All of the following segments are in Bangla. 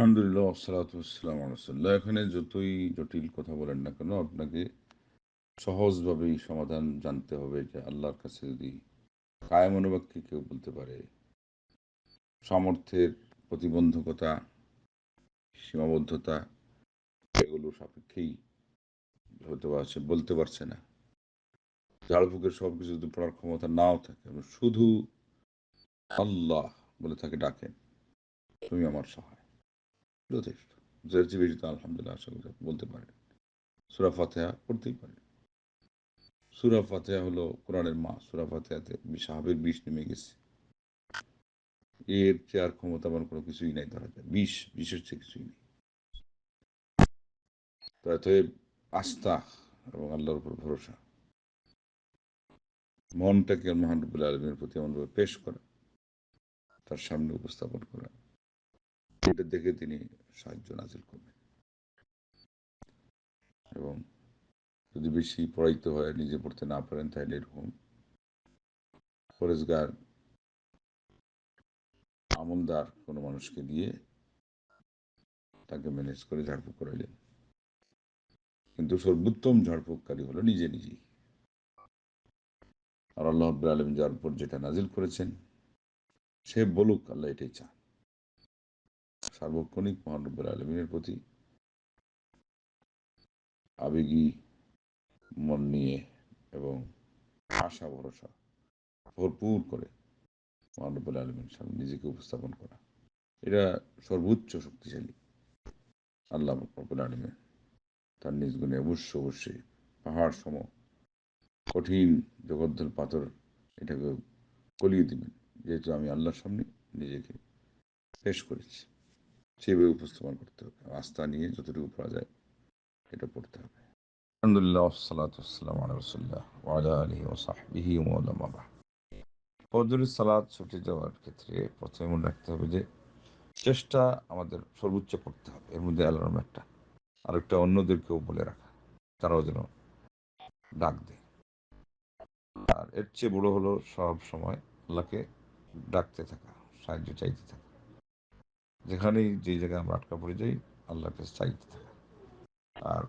আলহামদুলিল্লাহ ওয়াসসালাতু ওয়াসসালামু আলা রাসূলিল্লাহ। এখানে যতই জটিল কথা বলেন না কেন, আপনাকে সহজভাবেই সমাধান জানতে হবে যে আল্লাহর কাছে যদি কায়েম অনুবাদকে কেউ বলতে পারে, সামর্থ্যের প্রতিবন্ধকতা, সীমাবদ্ধতা, এগুলো সাপেক্ষেই হতে পারছে, বলতে পারছে না। ঝাড়ফুঁকের সব কিছু যদি পড়ার ক্ষমতা নাও থাকে, আপনি শুধু আল্লাহ বলে তাকে ডাকেন, তুমি আমার সহায়, যথেষ্ট। এর চেয়ে বেশি তো আলহামদুলিল্লাহ আশা করি আপনি বলতে পারেন। সূরা ফাতিহা পড়তেই পারেন। সূরা ফাতিহা হলো কোরআনের মা। সূরা ফাতিহাতে সাহাবের বিষ নেমে গেছে। এর চেয়ে আর ক্ষমতাবান কোনো কিছুই নাই ধরা যায়। বিষের চেয়ে কিছুই নেই। তো অতএব আস্থা এবং আল্লাহর উপর ভরসা, মনটাকে মহান রব্বুল আলামিনের প্রতি এমনভাবে পেশ করা, তার সামনে উপস্থাপন করা, এটা দেখে তিনি সাহায্য নাজিল করবেন। এবং যদি বেশি পড়াইতে হয়, নিজে পড়তে না পারেন, তাহলে এরকম পরেজগার আমলদার কোনো মানুষকে দিয়ে তাকে ম্যানেজ করে ঝাড়ফুঁক করাইলেন। কিন্তু সর্বোত্তম ঝাড়ফুঁককারী হলো নিজে নিজেই। আর আল্লাহ রাব্বুল আলামিন যার উপর যেটা নাজিল করেছেন, সে বলুক আল্লাহ এটাই চান। সার্বক্ষণিক মহান রব্বুল আলামিনের প্রতি আবেগী মন নিয়ে এবং আশা ভরসা ভরপুর করে মহান রব্বুল আলামিনের সামনে নিজেকে উপস্থাপন করা, এটা সর্বোচ্চ শক্তিশালী। আল্লাহ রব্বুল আলামিন তার নিজ গুণে অবশ্যই পাহাড় সম কঠিন জগদ্দল পাথর এটাকে গলিয়ে দিবেন, যেহেতু আমি আল্লাহর সামনে নিজেকে পেশ করেছি। সেভাবে উপস্থাপন করতে হবে, আস্থা নিয়ে যতটুকু পারা যায় এটা পড়তে হবে। আলহামদুলিল্লাহ ওয়াসসালাতু ওয়াসসালামু আলা রাসূলিল্লাহ ওয়া আলা আলিহি ওয়া সাহবিহি ওয়া মান ওয়ালা। ফজরের সালাত ছুটে যাওয়ার ক্ষেত্রে প্রথমে মনে রাখতে হবে যে চেষ্টা আমাদের সর্বোচ্চ করতে হবে। এর মধ্যে অ্যালার্ম একটা, আরেকটা অন্যদেরকেও বলে রাখা, তারাও যেন ডাক দেয়। আর এর চেয়ে বড় হলো সব সময় আল্লাহকে ডাকতে থাকা, সাহায্য চাইতে থাকা। যেখানেই যে জায়গায় আমরা আটকা পড়ে যাই, আল্লাহর কাছে চাইতে থাকা। আর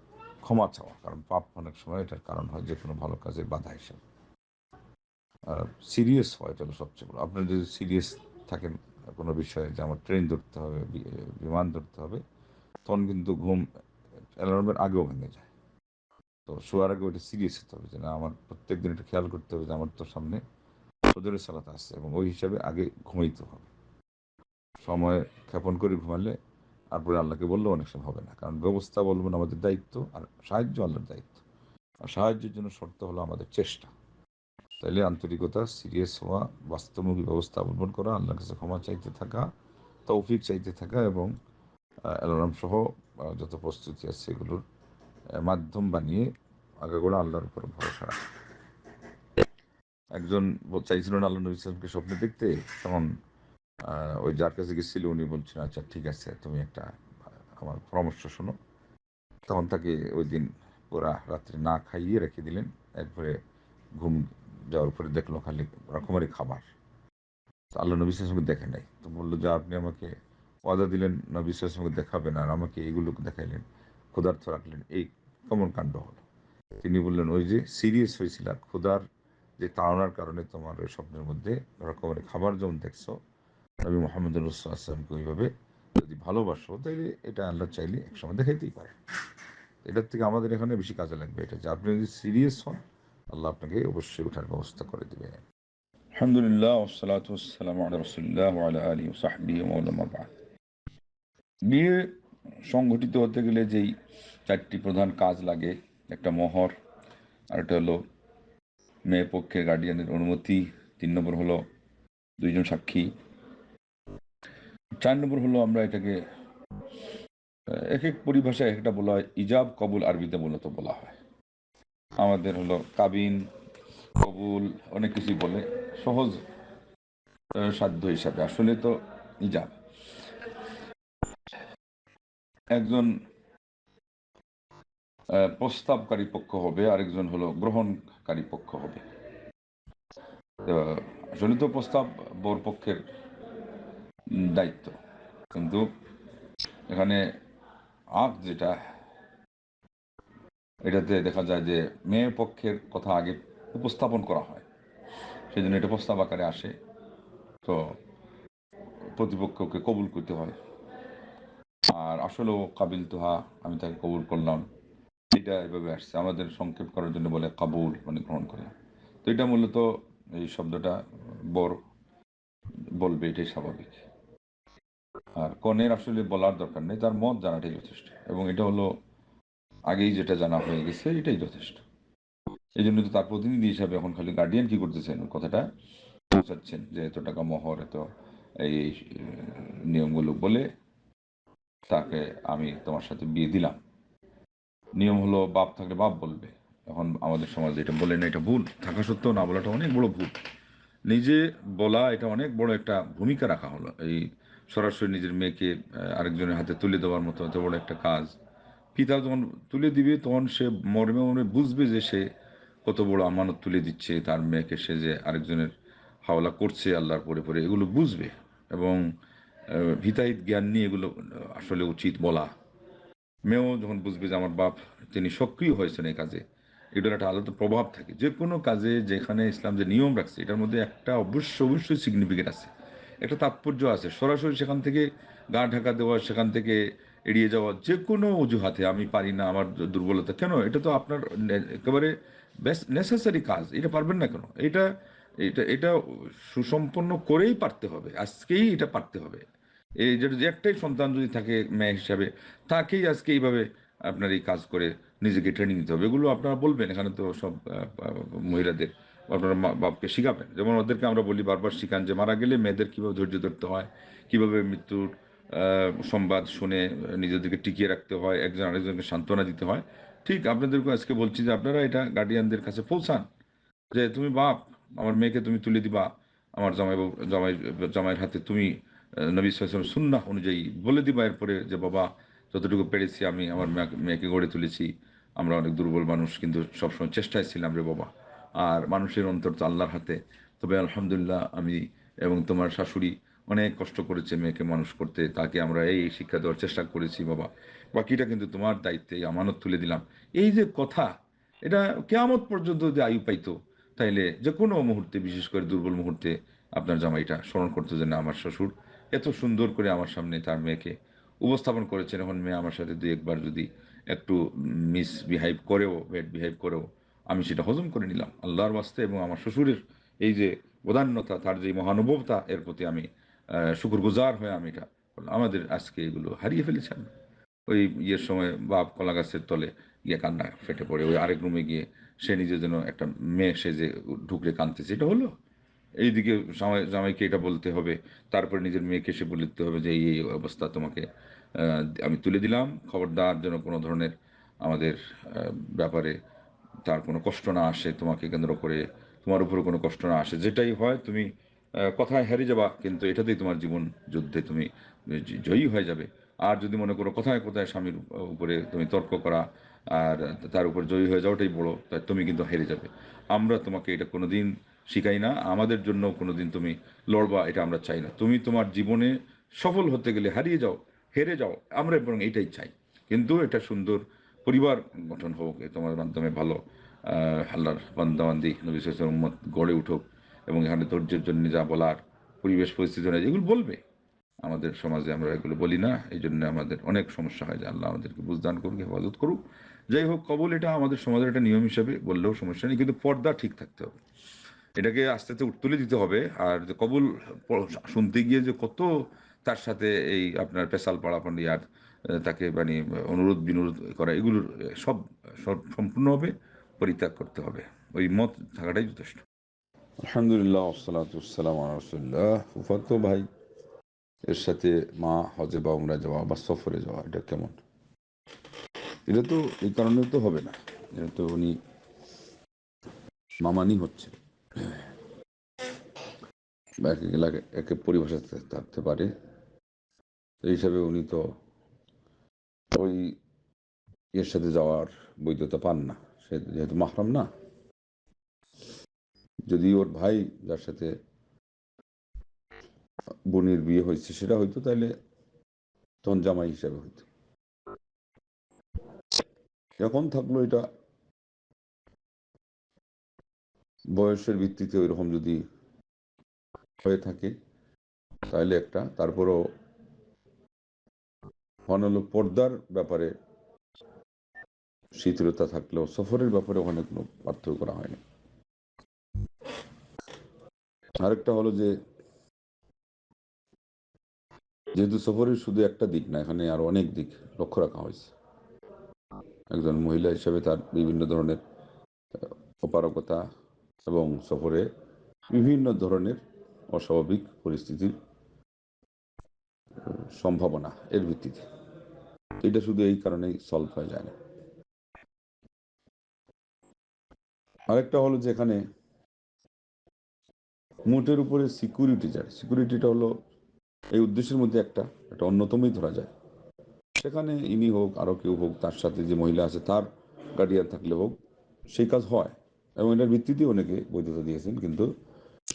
ক্ষমা চাওয়া, কারণ পাপ অনেক সময় এটার কারণ হয় যে কোনো ভালো কাজে বাধা হিসাবে। আর সিরিয়াস হয়, এটা হলো সবচেয়ে বড়। আপনার যদি সিরিয়াস থাকেন কোনো বিষয়ে, যে আমার ট্রেন ধরতে হবে, বিমান ধরতে হবে, তখন কিন্তু ঘুম অ্যালার্মের আগেও ভেঙে যায়। তো শোয়ার আগে ওইটা সিরিয়াস হতে হবে যে না, আমার প্রত্যেক দিন এটা খেয়াল করতে হবে যে আমার তো সামনে ফজরের সালাত আসছে, এবং ওই হিসাবে আগে ঘুমাইতে হবে। সময় ক্ষেপণ করে ঘুমালে তারপরে আল্লাহকে বললেও অনেক সময় হবে না, কারণ ব্যবস্থা বলবেন আমাদের দায়িত্ব, আর সাহায্য আল্লাহর দায়িত্ব। আর সাহায্যের জন্য শর্ত হলো আমাদের চেষ্টা। তাইলে আন্তরিকতা, সিরিয়াস হওয়া, বাস্তবমুখী ব্যবস্থা অবলম্বন করা, আল্লাহর কাছে ক্ষমা চাইতে থাকা, তৌফিক চাইতে থাকা, এবং অ্যালার্ম সহ যত প্রস্তুতি আছে সেগুলোর মাধ্যম বানিয়ে আগাগোড়া আল্লাহর উপর ভরসা রাখা। একজন চাইছিলেন আল্লাহ নবী সাল্লামকে স্বপ্নে দেখতে, তখন ওই যার কাছে গেছিল উনি বলছেন আচ্ছা ঠিক আছে, তুমি একটা আমার পরামর্শ শোনো। তখন তাকে ওই দিন পুরা রাত্রে না খাইয়ে রেখে দিলেন। একবারে ঘুম যাওয়ার পরে দেখলো খালি রকমারি খাবার। তো আল্লাহ নবী সাল্লামকে দেখে নাই, তো বললো যে আপনি আমাকে ওয়াদা দিলেন নবী সাল্লামকে দেখাবেন, আর আমাকে এইগুলোকে দেখাইলেন, ক্ষুধার্ত রাখলেন, এই কেমন কাণ্ড হলো? তিনি বললেন ওই যে সিরিয়াস হয়েছিল ক্ষুধার যে তাড়নার কারণে তোমার ওই স্বপ্নের মধ্যে রকমারি খাবার যেমন দেখছো, নবী মোহাম্মদ রসুল্লাহ আসলামকে ওইভাবে যদি ভালোবাসো, তাহলে এটা আল্লাহ চাইলে একসময় দেখাইতেই পারে। এটার থেকে আমাদের এখানে বেশি কাজে লাগবে এটা, যে আপনি যদি সিরিয়াস হন, আল্লাহ আপনাকে অবশ্যই ওঠার ব্যবস্থা করে দেবে। আলহামদুলিল্লাহ ওয়াসসালাতু ওয়াসসালামু আলা রাসূলিল্লাহ ওয়া আলা আলিহি ওয়া সাহবিহি ওয়া মান ওয়ালা। বিয়ে সংগঠিত হতে গেলে যেই চারটি প্রধান কাজ লাগে, একটা মোহর, আরেকটা হলো মেয়ে পক্ষের গার্ডিয়ানের অনুমতি, 3 নম্বর হলো 2 জন সাক্ষী, 4 নম্বর হলো আমরা এটাকে এক এক পরিভাষায় একটা বলা হয় ইজাব কবুল, আরবিতে মূলত বলা হয়। আমাদের হলো কাবিন, কবুল, অনেক কিছুই বলে সহজ সাধ্য হিসাবে। আসলে তো ইজাব, একজন প্রস্তাবকারী পক্ষ হবে, আরেকজন হলো গ্রহণকারী পক্ষ হবে। তো আসলে তো প্রস্তাব বর পক্ষের দায়িত্ব, কিন্তু এখানে আঁক যেটা, এটাতে দেখা যায় যে মেয়ের পক্ষের কথা আগে উপস্থাপন করা হয়, সেই জন্য এটা প্রস্তাব আকারে আসে। তো প্রতিপক্ষকে কবুল করতে হয়। আর আসলেও কাবিল তোহা, আমি তাকে কবুল করলাম, এটা এভাবে আসছে। আমাদের সংক্ষেপ করার জন্য বলে কাবুল, মানে গ্রহণ করলাম। তো এটা মূলত এই শব্দটা বর বলবে, এটাই স্বাভাবিক। আর কনের আসলে বলার দরকার নেই, তার মত জানাটাই যথেষ্ট, এবং এটা হলো আগেই যেটা জানা হয়ে গেছে, এটাই যথেষ্ট। এই জন্য তো তার প্রতিনিধি হিসাবে এখন খালি গার্ডিয়ান কি করতেছেন, কথাটা পৌঁছাচ্ছেন যে এত টাকা মহর, এত এই নিয়মগুলো বলে তাকে আমি তোমার সাথে বিয়ে দিলাম। নিয়ম হলো বাপ থাকলে বাপ বলবে। এখন আমাদের সমাজে এটা বলে না, এটা ভুল। থাকা সত্ত্বেও না বলাটা অনেক বড় ভুল। নিজে বলা, এটা অনেক বড় একটা ভূমিকা রাখা হলো। এই সরাসরি নিজের মেয়েকে আরেকজনের হাতে তুলে দেওয়ার মতো এত বড় একটা কাজ, পিতা যখন তুলে দিবে তখন সে মর্মে মর্মে বুঝবে যে সে কত বড় আমানত তুলে দিচ্ছে তার মেয়েকে, সে যে আরেকজনের হাওলা করছে আল্লাহর পরে পরে, এগুলো বুঝবে। এবং হিতাহিত জ্ঞান নিয়ে এগুলো আসলে উচিত বলা। মেয়েও যখন বুঝবে যে আমার বাপ তিনি সক্রিয় হয়েছেন এই কাজে, এটার একটা আলাদা প্রভাব থাকে যে কোনো কাজে। যেখানে ইসলাম যে নিয়ম রাখছে, এটার মধ্যে একটা অবশ্যই সিগনিফিকেন্ট আছে, একটা তাৎপর্য আছে। সরাসরি সেখান থেকে গা ঢাকা দেওয়া, সেখান থেকে এড়িয়ে যাওয়া, যে কোনো অজুহাতে আমি পারি না, আমার দুর্বলতা, কেন? এটা তো আপনার একেবারে বেস্ট নেসেসারি কাজ, এটা পারবেন না কেন? এটা এটা এটা সুসম্পন্ন করেই পারতে হবে, আজকেই এটা পারতে হবে। এই যে একটাই সন্তান যদি থাকে মেয়ে হিসাবে, তাকেই আজকে এইভাবে আপনার এই কাজ করে নিজেকে ট্রেনিং দিতে হবে। এগুলো আপনারা বলবেন, এখানে তো সব মহিলাদের আপনারা বাপকে শিখাবেন। যেমন ওদেরকে আমরা বলি, বারবার শিখান যে মারা গেলে মেয়েদের কীভাবে ধৈর্য ধরতে হয়, কীভাবে মৃত্যুর সংবাদ শুনে নিজেদেরকে টিকিয়ে রাখতে হয়, একজন আরেকজনকে সান্ত্বনা দিতে হয়। ঠিক আপনাদেরকে আজকে বলছি যে আপনারা এটা গার্ডিয়ানদের কাছে পৌঁছান, যে তুমি বাপ, আমার মেয়েকে তুমি তুলে দিবা আমার জামাই জামাইয়ের হাতে। তুমি নবী সাল্লাল্লাহু আলাইহি ওয়াসাল্লাম সুন্নাহ অনুযায়ী বলে দিবা এরপরে যে বাবা, যতটুকু পেরেছি আমি আমার মেয়েকে গড়ে তুলেছি। আমরা অনেক দুর্বল মানুষ, কিন্তু সবসময় চেষ্টায় ছিলাম রে বাবা। আর মানুষের অন্তর তো আল্লাহর হাতে। তবে আলহামদুলিল্লাহ, আমি এবং তোমার শাশুড়ি অনেক কষ্ট করেছে মেয়েকে মানুষ করতে, তাকে আমরা এই শিক্ষা দেওয়ার চেষ্টা করেছি বাবা। বাকিটা কিন্তু তোমার দায়িত্বে, এই আমানত তুলে দিলাম। এই যে কথা, এটা কেয়ামত পর্যন্ত যদি আয়ু পাইতো, তাইলে যে কোনো মুহূর্তে, বিশেষ করে দুর্বল মুহূর্তে, আপনার জামাইটা স্মরণ করতো যে না, আমার শ্বশুর এত সুন্দর করে আমার সামনে তার মেয়েকে উপস্থাপন করেছেন। এখন মেয়ে আমার সাথে দুই একবার যদি একটু মিসবিহেভ করেও, ব্যাড বিহেভ করেও, আমি সেটা হজম করে নিলাম আল্লাহর বাস্তে, এবং আমার শ্বশুরের এই যে বদান্যতা, তার যে মহানুভবতা, এর প্রতি আমি শুকরগুজার হয়ে আমি এটা করলাম। আমাদের আজকে এগুলো হারিয়ে ফেলেছেন। ওই ইয়ের সময় বাপ কলা গাছের তলে গিয়ে কান্না ফেটে পড়ে, ওই আরেক রুমে গিয়ে সে নিজের জন্য একটা মেয়ে সেজে ঢুকলে কাঁদতেছে, এটা হলো? এইদিকে জামাইকে এটা বলতে হবে, তারপরে নিজের মেয়েকে সে বলতে হবে যে এই এই অবস্থা, তোমাকে আমি তুলে দিলাম, খবরদার যেন কোনো ধরনের আমাদের ব্যাপারে তার কোনো কষ্ট না আসে, তোমাকে কেন্দ্র করে তোমার উপরে কোনো কষ্ট না আসে। যেটাই হয় তুমি কথায় হেরে যাবা, কিন্তু এটাতেই তোমার জীবন যুদ্ধে তুমি জয়ী হয়ে যাবে। আর যদি মনে করো কথায় কথায় স্বামীর উপরে তুমি তর্ক করা আর তার উপর জয়ী হয়ে যাওয়াটাই বড়, তাই তুমি কিন্তু হেরে যাবে। আমরা তোমাকে এটা কোনো দিন শিখাই না, আমাদের জন্য কোনো দিন তুমি লড়বা এটা আমরা চাই না। তুমি তোমার জীবনে সফল হতে গেলে হারিয়ে যাও, হেরে যাও, আমরা বরং এটাই চাই। কিন্তু এটা সুন্দর পরিবার গঠন হোক, তোমার মাধ্যমে ভালো আল্লাহর বান্দাবান্দি নবী সাল্লাল্লাহু আলাইহি ওয়াসাল্লাম উম্মত গড়ে উঠুক, এবং এখানে ধৈর্যের জন্য যা বলার, পরিবেশ পরিস্থিতি অনুযায়ী এগুলো বলবে। আমাদের সমাজে আমরা এগুলো বলি না, এই জন্য আমাদের অনেক সমস্যা হয়। যে আল্লাহ আমাদেরকে বুঝদান করুক, হেফাজত করুক। যাই হোক, কবুল এটা আমাদের সমাজের একটা নিয়ম হিসেবে বললেও সমস্যা নেই, কিন্তু পর্দা ঠিক থাকতে হবে, এটাকে আস্তে আস্তে তুলে দিতে হবে। আর যে কবুল শুনতে গিয়ে যে কত তার সাথে এই আপনার পেশাল পাড়াপাড়ি আর তাকে মানে অনুরোধ বিনোদ করা, এগুলোর সব সম্পূর্ণভাবে পরিত্যাগ করতে হবে। ওই মত থাকাটাই যথেষ্ট। আলহামদুলিল্লাহ, ওসসালাতু ওয়াসসালামু আলা রাসূলিল্লাহ। ফুফাতো ভাই এর সাথে মা হজে বা উমরা যাওয়া বা সফরে যাওয়া, এটা কেমন? এটা তো এই কারণে তো হবে না, এটা তো উনি মামানি হচ্ছে, বা এক এলাকা একে পরিভাষা থাকতে পারে। এই হিসাবে উনি তো ওই এর সাথে যাওয়ার বৈধতা পান না, সে যেহেতু মাহরাম না। যদি ওর ভাই যার সাথে বোনের বিয়ে হয়েছে সেটা হয়তো, তাহলে তখন জামাই হিসাবে হইত। এখন থাকলো এটা বয়সের ভিত্তিতে ওইরকম যদি হয়ে থাকে তাহলে একটা, তারপরও হলো পর্দার ব্যাপারে শিথিলতা থাকলেও সফরের ব্যাপারে ওখানে কোনো পার্থক্য করা হয়নি। আরেকটা হলো যে যেহেতু সফরের শুধু একটা দিক না, এখানে আরো অনেক দিক লক্ষ্য রাখা হয়েছে। একজন মহিলা হিসেবে তার বিভিন্ন ধরনের অপারগতা এবং সফরে বিভিন্ন ধরনের অস্বাভাবিক পরিস্থিতির সম্ভাবনা এর ভিত্তিতে, এটা শুধু এই কারণেই সলভ হয়ে যায় না। আরেকটা হলো যে এখানে মোটের উপরে সিকিউরিটি যায়, সিকিউরিটিটা হলো এই উদ্দেশ্যের মধ্যে একটা অন্যতমই ধরা যায়। সেখানে ইনি হোক আরও কেউ হোক, তার সাথে যে মহিলা আছে তার গার্ডিয়ান থাকলে হোক, সেই কাজ হয় এবং এটার ভিত্তিতে অনেকে বৈধতা দিয়েছেন, কিন্তু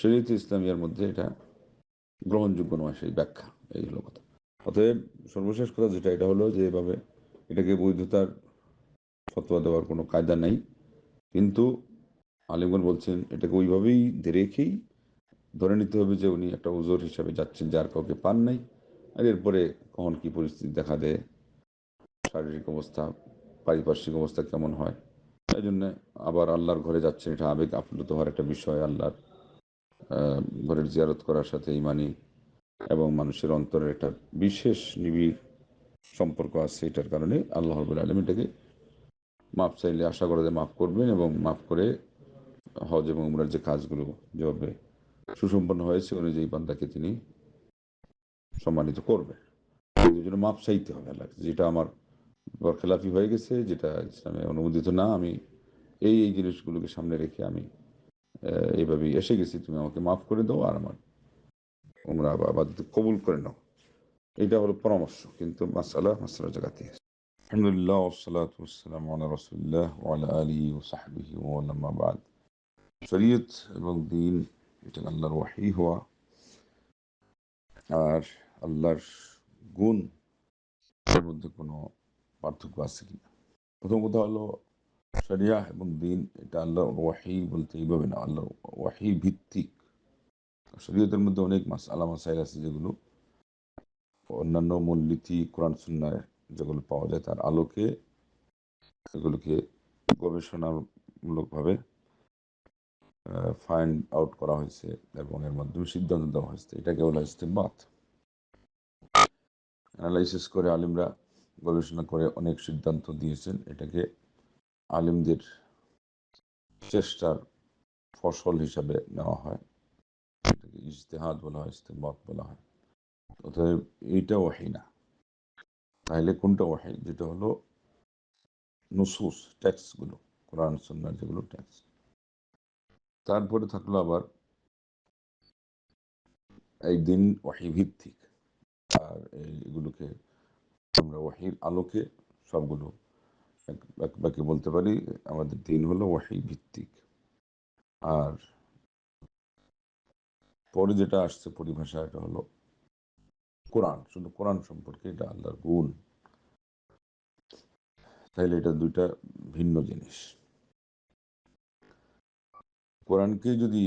শরীয়তে ইসলামিয়ার মধ্যে এটা গ্রহণযোগ্য নয় সেই ব্যাখ্যা। এই হলো কথা। অতএব সর্বশেষ কথা যেটা, এটা হলো যে এভাবে এটাকে বৈধতার ফতোয়া দেওয়ার কোনো কায়দা নাই, কিন্তু আলিমগণ বলছেন এটাকে ওইভাবেই রেখেই ধরে নিতে হবে যে উনি একটা উজর হিসাবে যাচ্ছেন, যার কাউকে পান নাই, আর এরপরে কখন কি পরিস্থিতি দেখা দেয়, শারীরিক অবস্থা, পারিপার্শ্বিক অবস্থা কেমন হয়, তাই জন্য আবার আল্লাহর ঘরে যাচ্ছেন, এটা আবেগ আপ্লুত হওয়ার একটা বিষয়। আল্লাহর ঘরের জিয়ারত করার সাথে ইমানি এবং মানুষের অন্তরের একটা বিশেষ নিবিড় সম্পর্ক আছে, এটার কারণে আল্লাহ রাব্বুল আলামিন এটাকে মাপ চাইলে আশা করা যায় মাফ করবেন, এবং মাফ করে হজ এবং উমরার যে কাজগুলো যেভাবে সুসম্পন্ন হয়েছে অনুযায়ী বান্দাকে তিনি সম্মানিত করবে। এই জন্য মাপ চাইতে হবে আল্লাহ, যেটা আমার বরখেলাফি হয়ে গেছে, যেটা ইসলামে অনুমোদিত না, আমি এই জিনিসগুলোকে সামনে রেখে আমি এইভাবেই এসে গেছি, তুমি আমাকে মাফ করে দাও আর আমার উমরা বা আবাদত কবুল করে নাও। এটা হলো পরামর্শ, কিন্তু মাসালা জায়গাতে। আলহামদুলিল্লাহ ওয়াসসালাতু ওয়াসসালামু আলা রাসূলিল্লাহ ওয়া আলা আলিহি ওয়া সাহবিহি ওয়া মান আম্মা বা'দ। শরীয়ত এবং দ্বীন এটা আল্লাহর ওহী হওয়া, আর আল্লাহর গুণ এর মধ্যে কোনো পার্থক্য আছে কিনা। প্রথম কথা হলো শরিয়াহ এবং দ্বীন এটা আল্লাহর ওহী বলতে এইভাবে না, আল্লাহর ওহী ভিত্তিক। শরীয়তের মধ্যে অনেক মাসআলা মাসাইল আছে যেগুলো অন্যান্য মূলনীতি কোরআন সুন্নাহ যেগুলো পাওয়া যায় তার আলোকে এগুলোকে গবেষণামূলকভাবে ফাইন্ড আউট করা হয়েছে এবং এর মাধ্যমে সিদ্ধান্ত দেওয়া হয়েছে। এটাকে বলা হচ্ছে ইসতিমবাত। অ্যানালাইসিস করে আলিমরা গবেষণা করে অনেক সিদ্ধান্ত দিয়েছেন, এটাকে আলিমদের চেষ্টার ফসল হিসাবে নেওয়া হয়, এটাকে ইজতিহাদ বলা হয়, ইসতিমবাত বলা হয়। অতএব এইটা ওয়াহী না। তাহলে কোনটা ওয়াহী? যেটা হলো নুসুস, টেক্সটগুলো, কোরআন সুন্নাহর যেগুলো টেক্সট। তারপরে থাকলো আবার এই দিন ওয়াহী ভিত্তিক, আর এইগুলোকে আমরা ওয়াহীর আলোকে সবগুলো বাকি বলতে পারি আমাদের দিন হলো ওয়াহী ভিত্তিক। আর পরে যেটা আসছে পরিভাষা, এটা হলো কোরআন, শুধু কোরআন সম্পর্কে, এটা আল্লাহর গুণ। তাইলে এটা দুইটা ভিন্ন জিনিস। কোরআনকে যদি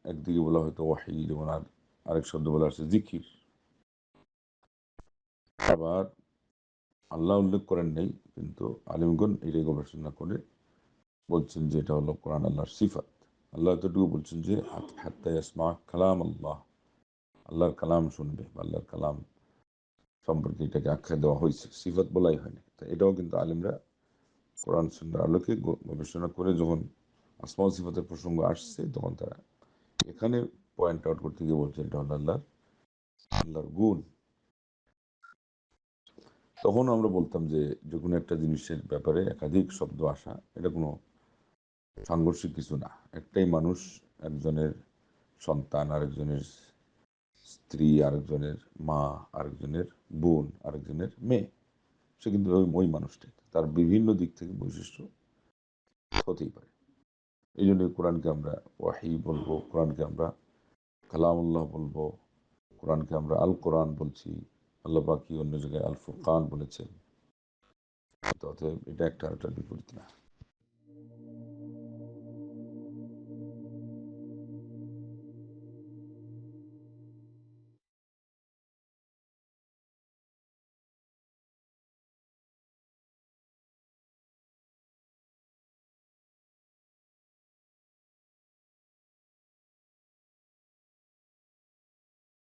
একদিকে বলা হয়তো ওয়াহী, যেমন আরেক শব্দ বলা হচ্ছে জিকির, আবার আল্লাহ উল্লেখ করেন নেই, কিন্তু আলিমগণ এটাই গবেষণা করে বলছেন যে এটা হলো কোরআন আল্লাহর সিফাত। আল্লাহ এতটুকু বলছেন যে হাত্তা ইয়াসমা কালাম আল্লাহ, আল্লাহর কালাম শুনবে, আল্লাহর কালাম সম্পর্কে এটাকে আখ্যা দেওয়া হয়েছে, সিফাত বলাই হয়নি। তো এটাও কিন্তু আলিমরা কোরআন সুন্নাহর আলোকে গবেষণা করে যখন আসমা ও সিফাতের প্রসঙ্গ আসছে, তখন তারা এখানে পয়েন্ট আউট করতে গিয়ে বলছে এটা হলো আল্লাহর গুণ। তখন আমরা বলতাম যে যে কোনো একটা জিনিসের ব্যাপারে একাধিক শব্দ আসা এটা কোনো সাংঘর্ষিক কিছু না। একটাই মানুষ, একজনের সন্তান, আরেকজনের স্ত্রী, আরেকজনের মা, আরেকজনের বোন, আরেকজনের মেয়ে, সে কিন্তু ওই মানুষটাই, তার বিভিন্ন দিক থেকে বৈশিষ্ট্য হতেই পারে। এই জন্য কোরআনকে আমরা ওয়াহী বলবো, কোরআনকে আমরা কালামুল্লাহ বলবো, কোরআনকে আমরা আল কোরআন বলছি, আল্লাহ পাক কি অন্য জায়গায় আল ফুরকান বলেছেন। অতএব এটা একটা আরেকটার বিপরীত না।